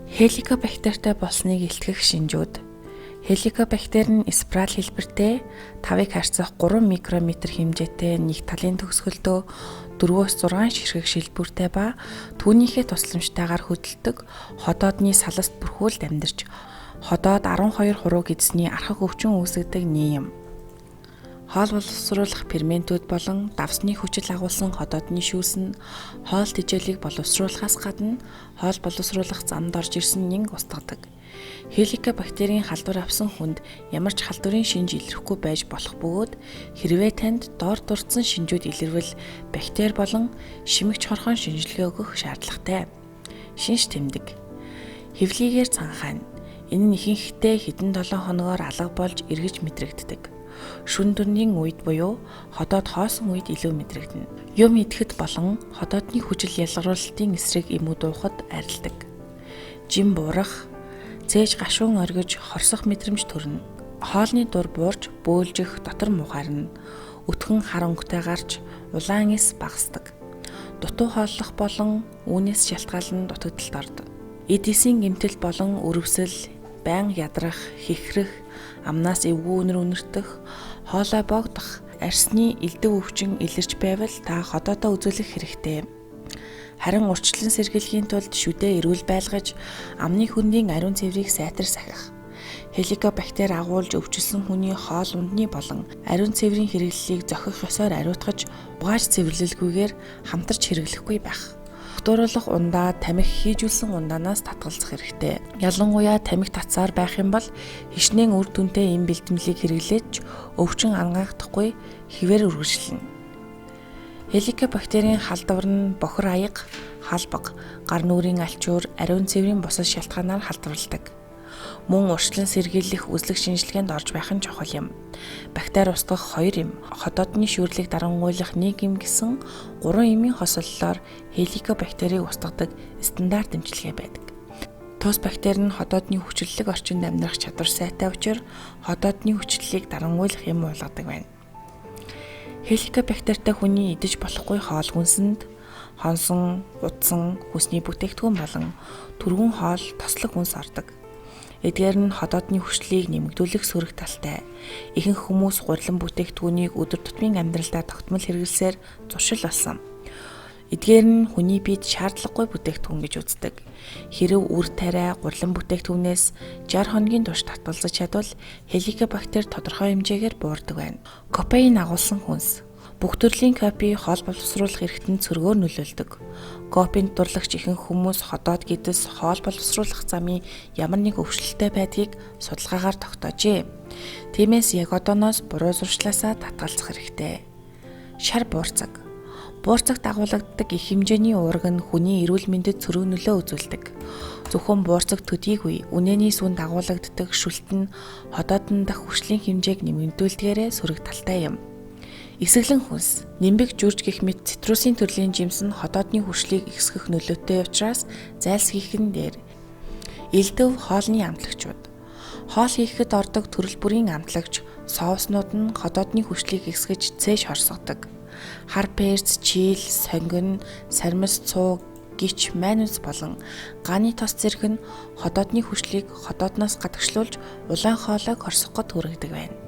Хеликобактертай болсныг илтгэх шинжүүд. Хеликобактер нь спираль хэлбэртэй 5-ыг харьцах 3 микрометр хэмжээтэй нэг талын төгсгөлдөө 4-6 ширхэг шилбүртэй ба түүнийхээ тусламжтайгаар хөдөлдөг ходоодны саласт бүрхүүлд амьдарч ходоод 12 хуруу гэдэсний архаг өвчин үүсгэдэг нийгэм. Хоол боловсруулах ферментүүд болон давсны хүчил агуулсан ходоодны шүүс нь хоол тэжээлийг боловсруулахаас гадна хоол боловсруулах замд орж ирсэн нэн устгадаг. Хеликобактерийн халдвар авсан хүнд ямар ч халдварын шинж илэрхгүй байж болох бөгөөд хэрвээ танд доор дурдсан шинжүүд илэрвэл бактери болон шимэгч хорхон шинжилгээ өгөх шаардлагатай. Шинж тэмдэг. Хэвлийгээр цанхайн. Энэ нь ихэнхдээ хэдэн 7 хоногоор алга болж эргэж мэдрэгддэг. Шүн дөрний үед буюу ходоод хоосон үед илүү мэдрэгдэнэ. Юм идэхэд болон ходоодны хүчил ялгаруулалтын эсрэг эмүүд уухад арилдаг. Жим буурах, цээж гашуун оргиж хорсох мэдрэмж төрнө. Хоолны дур буурж, бөөлжих, дотор мухаарна. Өтгөн хар өнгөтэй гарч улаан эс багасдаг. Дутуу хооллох болон үүнээс шалтгаалan дутагдалд ордог. Эд эсийн гэмтэл болон өрөвсөл, байн ядрах, хихрэх, амнаас эвгүй үнэр үнэртэх, хоолой богдох, арсны элдэв өвчин илэрч байвал та ходоодоо үзүүлэх хэрэгтэй. Харин урьдчилан сэргийлэхийн тулд шүдээ эрүүл байлгаж, амны хөндийн ариун цэврийг сайтар сахих. Хеликобактер агуулж өвчлсөн хүний хоол ундны болон ариун цэврийн хэрэглэлийг зохих ёсоор ариутгаж, угааж цэвэрлэлгүйгээр хамтарч хэрэглэхгүй байх. Дууруулах ундаа тамхи хийжүүлсэн ундаанаас татгалзах хэрэгтэй. Ялангуяа тамхи татсаар байх юм бол хичнээн үр дүнтэй эм бэлтгэлийг хэрэглээж өвчин ангаагдахгүй хэвээр үргэлжлэнэ. Хеликобактерийн халдвар нь бохир аяга, халбаг, гар нүрийн алчуур, ариун цэврийн бусад шалтгаанаар халдварладаг. Мөн урьдчилан сэргийлэх үзлэг шинжилгээнд орж байх нь чухал юм. Бактери устгах 2 эм, ходоодны шүүрлийг дарангуйлах 1 эм гэсэн 3 эмийн хослолоор хеликобактерийг устгадаг стандарт эмчилгээ байдаг. Тус бактери нь ходоодны хүчлэлэг орчинд амьдрах чадвар сайтай учраас ходоодны хүчлэлийг дарангуйлах эм уулгадаг байна. Хеликобактертай хүний идэж болохгүй хоол хүнсэнд хонсон, удсан, хүнсний бүтээгдэхүүн болон түргэн хоол тослог хүнс ордог. Эдгээр нь ходоодны хүчлийг нэмэгдүүлэх сөрөг талтай. Ихэнх хүмүүс гурилан бүтээгдэхүүнийг өдөр тутмын амьдралдаа тогтмол хэрэглэсээр зуршил болсон. Эдгээр нь хүний биед шаардлагагүй бүтээгдэхүүн гэж үздэг. Хэрэв үр тариа гурилан бүтээгдэхүүнээс 60 хоногийн турш татгалзаж чадвал хеликобактер тодорхой хэмжээгээр буурдаг байна. Кофеин агуулсан хүнс. Бүх төрлийн кофе хоол боловсруулах эрхтэнд цөргөөр нөлөөлдөг. Кофенд дурлагч ихэнх хүмүүс ходоод гэдэс хоол боловсруулах замын ямар нэг өвчлөлтэй байдгийг судалгаагаар тогтоожээ. Тиймээс яг одооноос буруу зуршлаасаа татгалзах хэрэгтэй. Шар буурцаг. Буурцагт агуулгаддаг их хэмжээний уураг нь хүний эрүүл мэндэд цөрөг нөлөө үзүүлдэг. Зөвхөн буурцаг төдийгүй үнэний сүнд агуулгаддаг шүлт нь ходоодон дах хүчлийн хэмжээг нэмэгдүүлдгээрээ сөрөг талтай юм. Эсэглэн хүнс. Нимбэг журж гэх мэт цитрусын төрлийн жимс нь ходоодны хүршлийг ихсгэх нөлөөтэй учраас зайлсхийхэн дээр. Элдэв хоолны амтлагчууд. Хоол хийхэд ордог төрөл бүрийн амтлагч соуснууд нь ходоодны хүршлийг ихсгэж цээж хорсгодог. Хар перц, чийл, сонгон, сармис, цуу, гич, майонез болон гааны тос зэрэг нь ходоодны хүршлийг ходоодноос гадагшлуулж улаан хоолойг хорсгоход хүргэдэг байна.